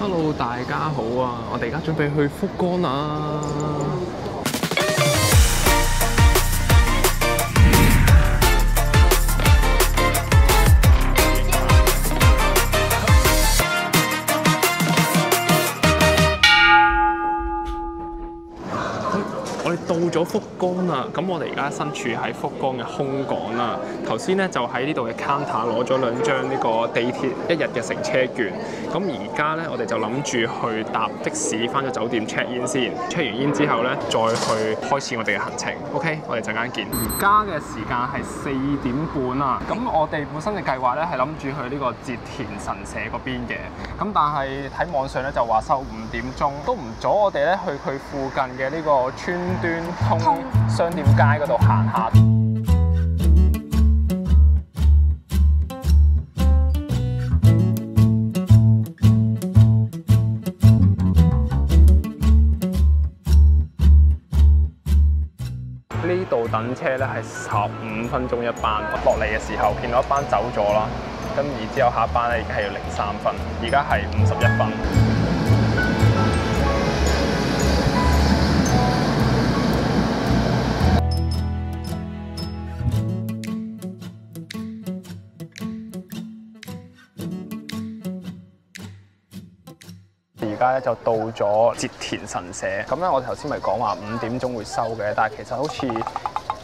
Hello， 大家好啊！我哋而家準備去福岡啦。我哋到咗福岡啦，咁我哋而家身處喺福岡嘅空港啦。頭先咧就喺呢度嘅 counter 攞咗2張呢個地鐵1日嘅乘車券。咁而家咧我哋就諗住去搭的士翻咗酒店 check in 先，check 完 in 之後咧再去開始我哋嘅行程。OK， 我哋陣間見。而家嘅時間係4點半啦。咁我哋本身嘅計劃咧係諗住去呢個折田神社嗰邊嘅。咁但係喺網上咧就話收5點鐘，都唔阻我哋咧去佢附近嘅呢個川端通商店街嗰度行下。呢度等車咧係15分鐘一班，落嚟嘅時候見到一班走咗啦，咁然之後下一班咧已經係要03分，而家係51分。而家咧就到咗折田神社，咁咧我頭先咪講話5點鐘會收嘅，但係其實好似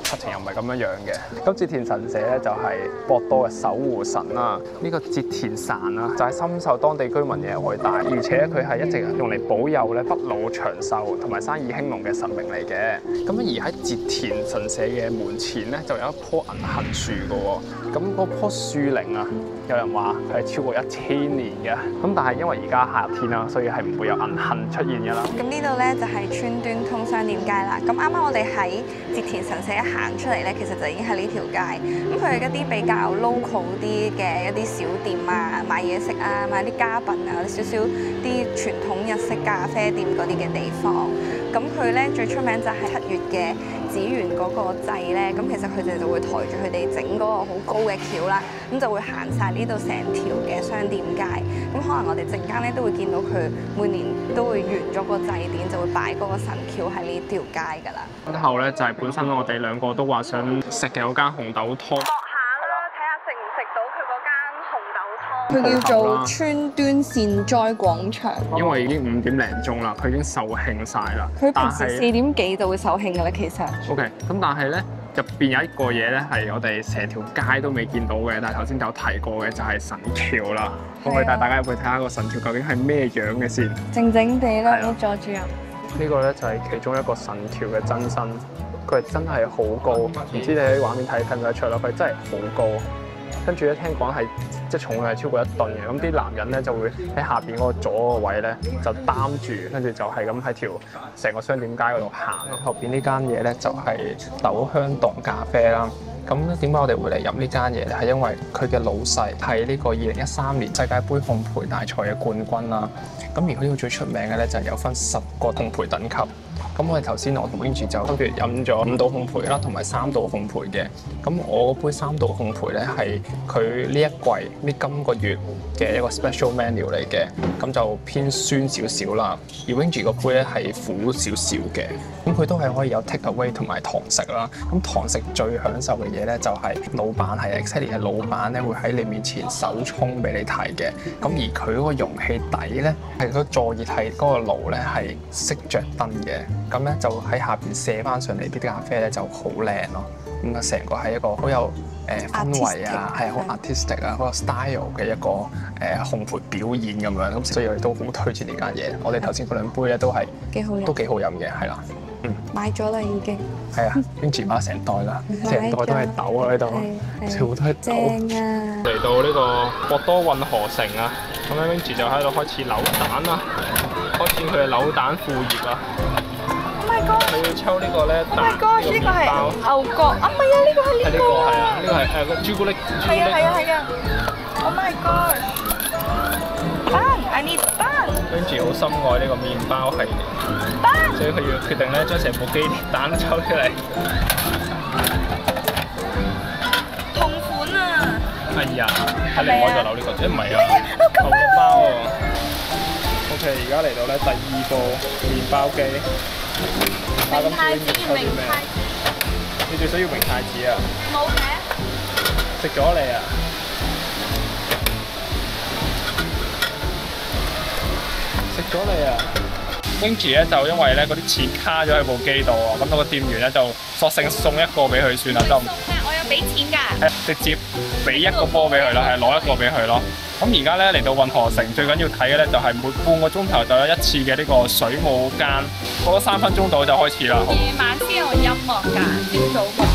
實情又唔係咁樣樣嘅。咁折田神社咧就係博多嘅守護神啦。呢個折田傘啊，就係深受當地居民嘅愛戴，而且佢係一直用嚟保佑咧不老長壽同埋生意興隆嘅神明嚟嘅。咁而喺折田神社嘅門前咧就有一棵銀杏樹嘅喎。咁嗰棵樹齡啊，有人話佢係超過1000年嘅。咁但係因為而家夏天啦，所以係唔會有銀杏出現㗎啦。咁呢度咧就係川端通商店街啦。咁啱啱我哋喺折田神社行出嚟咧，其實就已經係呢條街。咁佢係一啲比較 local 啲嘅一啲小店啊，買嘢食啊，買啲家品啊，少少啲傳統日式咖啡店嗰啲嘅地方。咁佢咧最出名就係7月嘅祇園嗰個祭咧，咁其實佢哋就會抬住佢哋整嗰個好高嘅轎啦，咁就會行晒呢度成條嘅商店街。咁可能我哋陣間咧都會見到佢每年都會完咗個祭典，就會擺嗰個神轎喺呢條街㗎啦。之後咧就係本身我哋兩個都話想食嘅嗰間紅豆湯。佢叫做川端善哉廣場，因為已經5點零鐘啦，佢已經售罄晒啦。佢平時4點幾就會售罄㗎啦，其實。OK， 咁但係咧入邊有一個嘢咧係我哋成條街都未見到嘅，但係頭先有提過嘅就係神轎啦。我可以帶大家入去睇下個神轎究竟係咩樣嘅先。靜靜地啦，唔好阻住人。呢個咧就係其中一個神轎嘅真身，佢係真係好高，唔知你喺畫面睇唔睇得出啦？佢真係好高。跟住咧，聽講係即係重量係超過1噸嘅，咁啲男人咧就會喺下邊嗰個左個位咧就擔住，跟住就係咁喺條成個商店街嗰度行。後邊呢間嘢咧就係豆香洞咖啡啦。咁咧點解我哋會嚟飲呢間嘢咧？係因為佢嘅老細係呢個2013年世界盃烘焙大賽嘅冠軍啦。咁而佢呢個最出名嘅咧就係有分10個烘焙等級。咁我哋頭先我同 Wingy 就分別飲咗5道烘焙啦，同埋3道烘焙嘅。咁我杯3道烘焙咧係佢呢一季呢今個月嘅一個 special menu 嚟嘅，咁就偏酸少少啦。而 Wingy 個杯咧係苦少少嘅。咁佢都係可以有 take away 同埋堂食啦。咁堂食最享受嘅嘢咧就係老闆係 exactly 係老闆咧會喺你面前手沖俾你睇嘅。咁而佢嗰個容器底咧係個坐熱係嗰個爐咧係識着燈嘅。咁咧就喺下邊射翻上嚟啲咖啡咧就好靚咯。咁啊成個係一個好有氛圍啊，係好 artistic 啊，好有 style 嘅一個烘焙表演咁樣。咁所以我哋都好推薦呢間嘢。我哋頭先嗰2杯咧都係都幾好飲嘅，係啦。買咗啦已經。係啊 ，Wingy 買成袋啦，成袋都係豆啊喺度，全部都係豆。正啊！嚟到呢個博多運河城啊，咁咧 Wingy 就喺度開始扭蛋啦，開始佢嘅扭蛋副業啊。你要抽呢個咧蛋呢個麵包，牛角啊，唔係啊，呢個係呢個係啊，呢個係個朱古力。係啊 ！Oh my god！ I need bun。Wingy 好深愛呢個麵包系列，所以佢要決定咧將成部機蛋抽出嚟。同款啊！哎呀，睇嚟我就扭呢個，唔係啊，牛角包喎。而家嚟到咧第2部麵包機。明太子，明太子。你最需要明太子啊？冇嘅。食咗你啊？食咗你啊 ！Winky 咧就因為咧嗰啲錢卡咗喺部機度啊，咁嗰個店員咧就索性送一個俾佢算啦，就我有俾錢㗎。係直接俾一個波俾佢啦，係攞一個俾佢咯。咁而家咧嚟到運河城，最緊要睇嘅咧就係每半個鐘頭就有一次嘅呢個水舞間，過咗3分鐘到就開始啦。夜晚先有音樂㗎，朝早冇。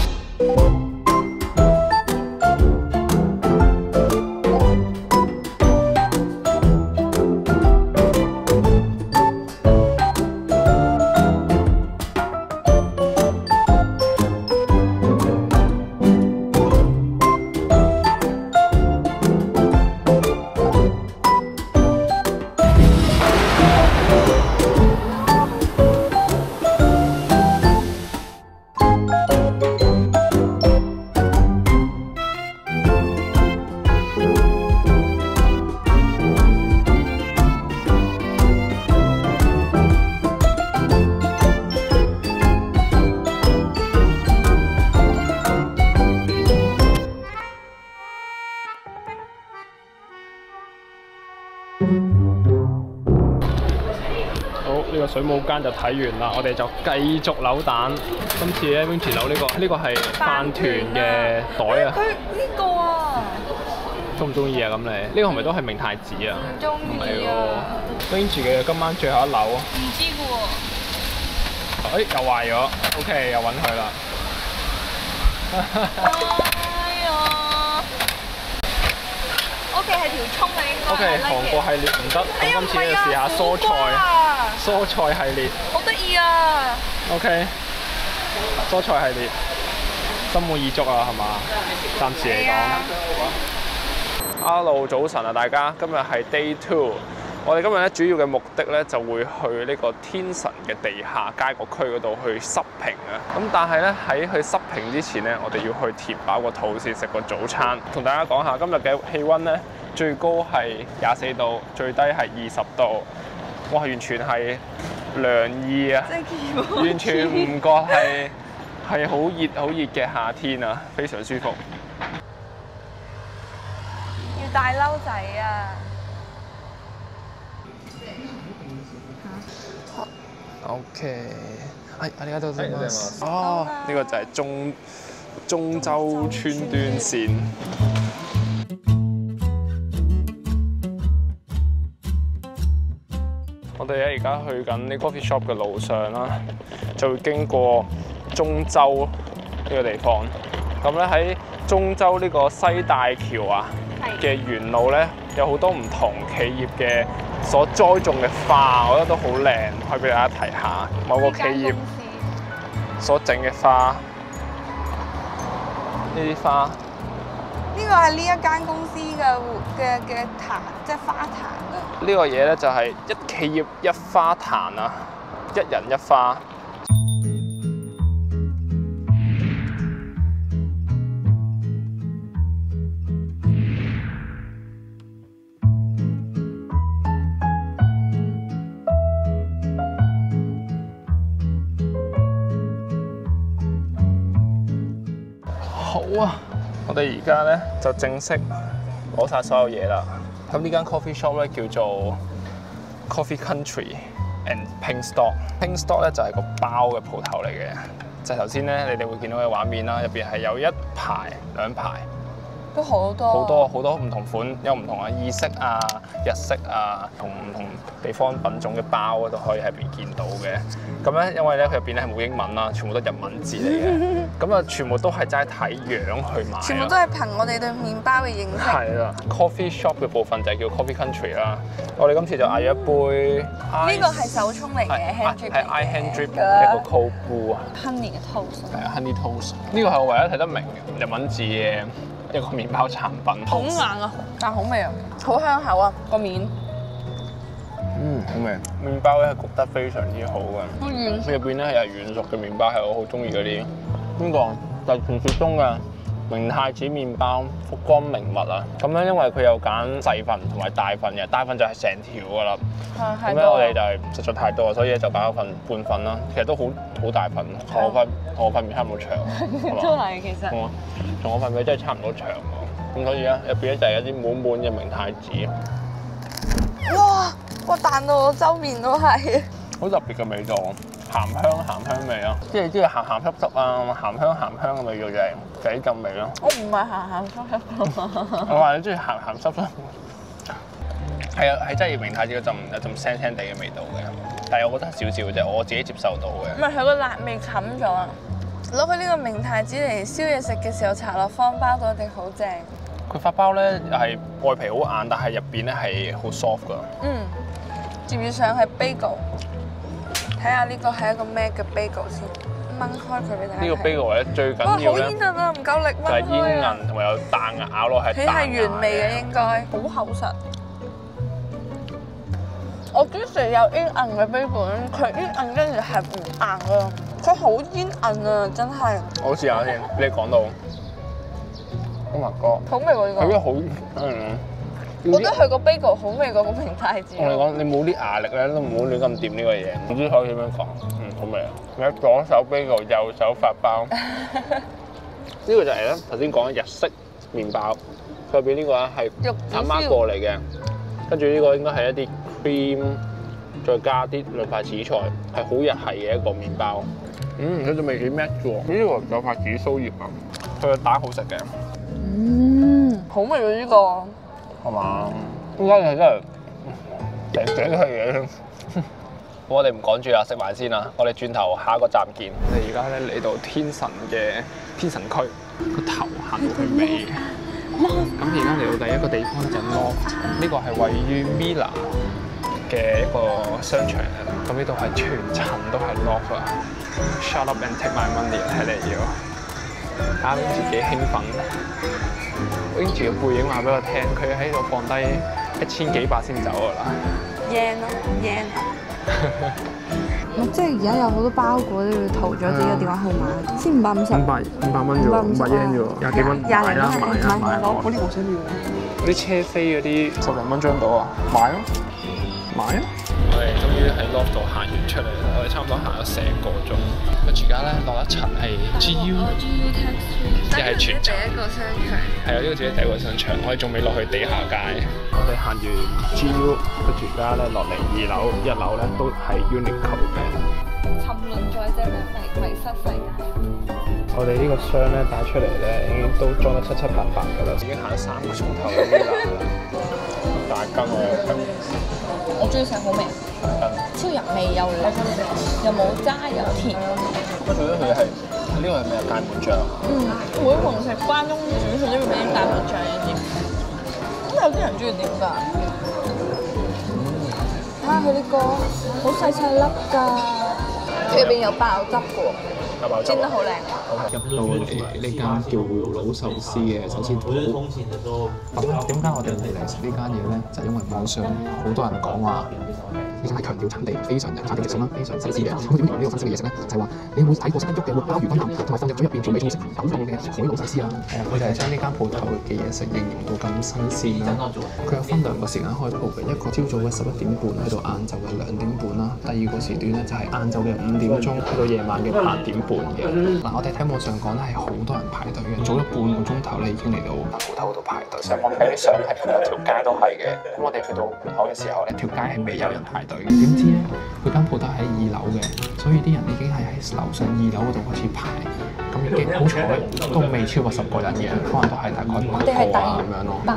好，呢個水舞間就睇完啦，我哋就繼續扭蛋。今次咧 Winky 扭呢個係飯團嘅袋啊。呢個啊，中唔中意啊？咁你呢個係咪都係明太子啊？唔中意啊。 Winky 嘅今晚最後一扭啊！唔知嘅喎。哎，又壞咗。OK， 又揾佢啦。哎呀！OK 係條葱啊，應該。OK， 韓國系列唔得，咁今次要試下蔬菜系列。好得意啊 OK， 蔬菜系列，心滿意足啊，係嘛？暫時嚟講。Hello， 早晨啊，大家，今日係 Day 2。我哋今日咧主要嘅目的咧就會去呢個天神嘅地下街個區嗰度去濕平啊。咁但係咧喺去濕平之前咧，我哋要去填飽個肚先食個早餐。同大家講下今日嘅氣温咧，最高係24度，最低係20度。哇！完全係涼意啊，完全唔覺係好熱嘅夏天啊，非常舒服。要帶褸仔啊！ OK，ありがとうございます。哦，呢個就係中洲川端線。我哋咧而家去緊啲 coffee shop 嘅路上啦，就會經過中洲呢個地方。咁咧喺中洲呢個西大橋啊嘅沿路咧，有好多唔同企業嘅所栽種嘅花，我覺得都好靚，可以俾大家睇下。某個企業所整嘅花，呢啲花。呢個係呢一間公司嘅壇，即係花壇啊！呢個嘢咧就係一企業一花壇啊，一人一花。好啊！我哋而家咧就正式攞晒所有嘢啦。咁呢間 coffee shop 咧叫做 Coffee Country and Pink Stock。Pink Stock 咧就係個包嘅鋪頭嚟嘅，就係頭先咧你哋會見到嘅畫面啦，入邊係有一排、兩排，都好多唔同款，有唔同嘅意式啊、日式啊，同唔同地方品種嘅包都可以喺入邊見到嘅。咁咧，因為咧佢入邊咧係冇英文啦，全部都日文字嚟嘅。咁啊，全部都係齋睇樣去買。全部都係憑我哋對麵包嘅認識。係啦 ，coffee shop 嘅部分就係叫 Coffee Country 啦。我哋今次就嗌咗一杯。呢個係手沖嚟嘅 hand drip 係 I hand drip 一個 cold brew 啊。Honey 嘅 toast。係啊 ，honey toast。呢個係我唯一睇得明日文字嘅一個麵包產品。好硬啊，但好味啊，好香口啊個面。好味。麵包咧係焗得非常之好嘅。好軟。入邊咧係有軟熟嘅麵包，係我好中意嗰啲。呢個就係傳説中嘅明太子麵包福光明物啊！咁咧，因為佢有揀細份同埋大份嘅，大份就係成條噶啦。咁咧，我哋就係實在太多，所以就揀一份半份啦。其實都好大份，同我塊面差唔多長。都係其實。同我塊面真係差唔多長喎。咁所以咧，入邊咧就係一啲滿嘅明太子。哇！彈到我周面都係。好特別嘅味道，鹹香味啊！即係啲鹹濕啊，鹹香嘅味道就係呢陣味咯。我唔係鹹濕濕。我話你中意鹹濕濕。係啊，係真係明太子嗰陣有陣腥腥地嘅味道嘅，但係我覺得少少啫，我自己接受到嘅。唔係佢個辣味冚咗啊！攞佢呢個明太子嚟燒嘢食嘅時候，搽落方包度一定好正。佢發包咧又係外皮好硬，但係入邊咧係好 soft 㗎。接住上係 bagel， 睇下呢個係一個咩嘅 bagel 先，掹開佢俾大家睇。呢個 bagel 咧最緊哇！要咧好煙韌啊，唔夠力掹開啊！就係煙韌同埋有彈牙咬落係。佢係原味嘅應該，好厚實。我中意食有煙韌嘅 bagel，佢煙韌跟住係唔硬啊，佢好煙韌啊，真係。我試下先，你講到。Oh my god！好味喎呢個。佢都好我覺得佢個 bagel 好味過個明太子。我哋講，你冇啲牙力咧，都唔好亂咁掂呢個嘢。唔知可以點樣講？好味啊！你左手 bagel，右手發包。呢個就係咧頭先講嘅日式麵包，佢入邊呢個咧係阿媽過嚟嘅，跟住呢個應該係一啲 cream， 再加啲兩塊紫菜，係好日系嘅一個麵包。佢仲未幾 match 喎。呢個有塊紫蘇葉啊，佢嘅蛋好食嘅。好味喎呢個。係嘛？依家係真係整係嘢。我哋唔講住啦，食埋先啦。我哋轉頭下一個站見。我哋而家咧嚟到天神嘅天神區，個頭行到去尾。咁而家嚟到第一個地方咧就係 Loft， 呢個係位於 Mila 嘅一個商場嚟啦。咁呢度係全層都係 Loft 啊 ！Shut up and take my money， 睇嚟要。啱自己興奮。Wing 住個背影話俾我聽，佢喺度放低1000幾百先走㗎啦。yen 咯 yen。即係而家有好多包裹都要塗咗自己嘅電話號碼，先550。500蚊啫喎，500 yen 啫喎，廿幾蚊買啦買。我呢個想要。嗰啲車飛嗰啲10零蚊張到啊，買咯，買啊！我哋終於喺 Loft 度行完出嚟啦，我哋差唔多行咗成個鐘。跟住而家咧落一層係 GU， 又係全層。第一個商場。係啊，呢個自己第一個商場，我哋仲未落去地下街。我哋行完 GU， 跟住而家咧落嚟2樓、1樓咧都係 Uniqlo 嘅。沉淪在這咩迷失世界。我哋呢個箱咧帶出嚟咧，已經都裝得7七八八㗎啦，已經行咗3個鐘頭嘅 Mila 啦。大羹我有羹。我中意食好味，超入味又涼，又冇渣又甜。我覺得佢係呢個係咩啊？芥末醬啊？每逢食關東煮，佢都要俾啲芥末醬一啲。咁有啲人中意點㗎？睇下佢呢個好細細粒㗎，佢入邊有爆汁㗎喎。煎得好靚。入到我哋呢間叫葫蘆壽司嘅壽司鋪。咁點解我哋嚟食呢間嘢咧？就因為網上好多人講話，呢間係強調產地非常人產地食品啦，非常新鮮嘅。咁點解呢個新鮮嘅嘢食咧？就係話你有冇睇過識得喐嘅活鮑魚軍艦，同埋放入嘴入邊調味中式感動嘅海島壽司啊？係啊，佢就係將呢間鋪頭嘅嘢食形容到咁新鮮啦。佢有分2個時間開鋪嘅，一個朝早嘅11點半去到晏晝嘅2點半啦。第2個時段咧就係晏晝嘅5點鐘去到夜晚嘅8點半嘅。嗱，我哋睇網上講咧係好多人排隊嘅，早咗半個鐘頭咧已經嚟到鋪頭嗰度排隊。上網睇啲相係條街都係嘅。咁我哋去到門口嘅時候咧，條街係未有人排隊嘅。點知咧，佢間鋪頭喺2樓嘅，所以啲人已經係喺樓上2樓嗰度開始排。咁已經好彩都未超過10個人嘅，可能都係大概8個啊咁樣咯。8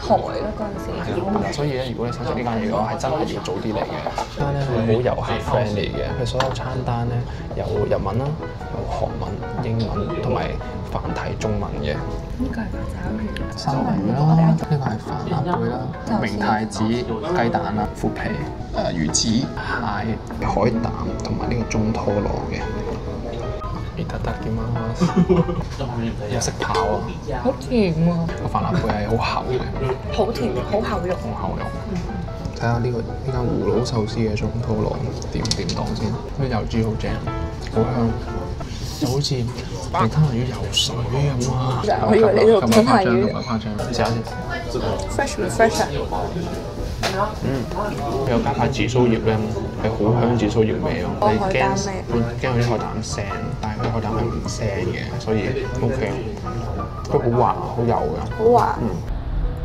台咯嗰陣時。係啦，所以咧，如果你想食呢間嘢嘅話，係真係要早啲嚟嘅。間咧係好遊客 friendly 嘅，佢所有餐單咧有日文啦，有韓文、英文同埋繁體中文嘅。呢個係八爪魚。三文魚啦，呢個係帆立貝啦，明太子、雞蛋啦、腐皮、魚子、蟹、海膽同埋呢個中拖羅嘅。いただきます。又識跑啊！好甜喎。個帆立貝係好厚嘅。好甜，好厚肉。好厚肉。睇下呢間葫蘆壽司嘅中拖羅點檔先，啲油脂好正，好香，就好似吞拿魚游水咁啊！我以為你度吞拿魚。咁誇張，你試下先。 fresh 唔 fresh 啊？佢有加塊紫蘇葉咧，係好香紫蘇葉味咯。哦你海膽味驚佢啲海膽腥，但係佢海膽係唔腥嘅，所以 OK。都好滑，好幼㗎。好滑。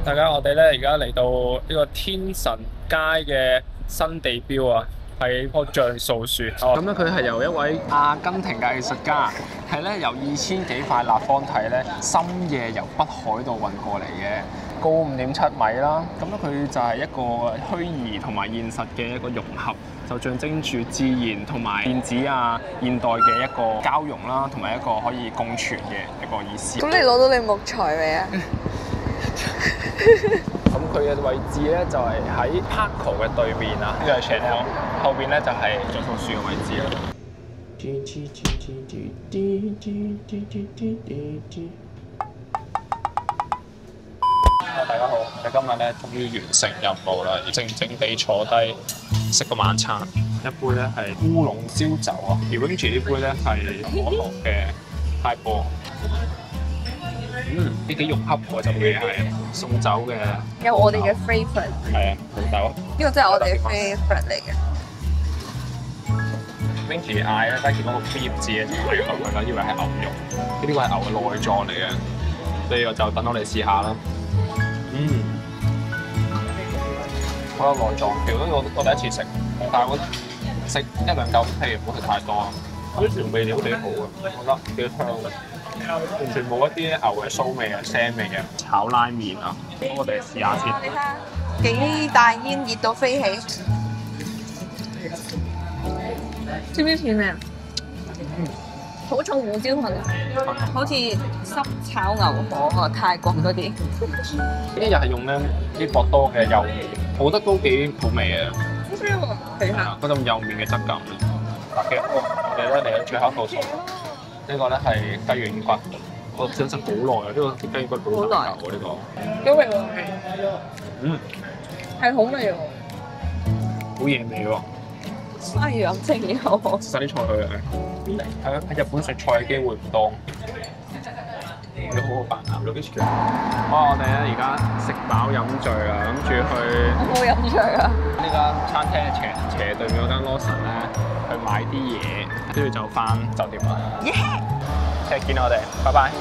大家我哋咧而家嚟到呢個天神街嘅新地標啊，係棵橡樹樹。咁咧佢係由一位阿根廷嘅藝術家，係咧由2000幾塊立方體咧深夜由北海道運過嚟嘅，高5.7米啦。咁咧佢就係一個虛擬同埋現實嘅一個融合，就象徵住自然同埋電子啊現代嘅一個交融啦，同埋一個可以共存嘅一個意思。咁你攞到你木材未啊？咁佢嘅位置咧就係喺 Parco 嘅對面啊，呢個係 Chanel， 後邊咧就係橡樹樹嘅位置啦。大家好，我哋今日咧終於完成任務啦，靜靜地坐低食個晚餐。一杯咧係烏龍燒酒啊，而 Wingy 呢杯咧係可樂嘅 highball。呢幾融洽喎，就會係送酒嘅，有我哋嘅 favourite，係啊，紅豆。呢個真係我哋嘅 favourite 嚟嘅。Wingy 嗌咧，但係見到個 beef 字咧，就係牛嘅，以為係牛肉。呢個係牛嘅內臟嚟嘅，所以我就等我哋試下啦。好有內臟 feel，因為我第一次食，但係我食1-2嚿譬如唔好食太多，啲調味料幾好嘅，我覺得幾香嘅。完全冇一啲牛嘅騷味啊、腥味嘅炒拉麵啊，咁我哋試下先。你睇下幾大煙熱到飛起，知唔知似咩啊？好重胡椒粉啊，好似濕炒牛河啊，泰國嗰啲。呢啲又係用咧啲博多嘅幼麵，我覺得都幾好味嘅。好香喎，睇下。嗰種幼麵嘅質感，幾好。我哋咧嚟到最後一道餸。呢個咧係雞軟骨，我想食好耐啊！呢個雞軟骨好大嚿喎，呢個。幾味喎？係好味喎，好嘢味喎！鯊魚飲精油。食晒啲菜去喺日本食菜嘅機會唔多，你好好扮啊！哇！我哋咧而家食飽飲醉啦，諗住去我冇飲醉啊！呢間餐廳斜對面嗰間 Lawson 咧去買啲嘢，跟住就翻酒店啦。聽日見我哋，拜拜。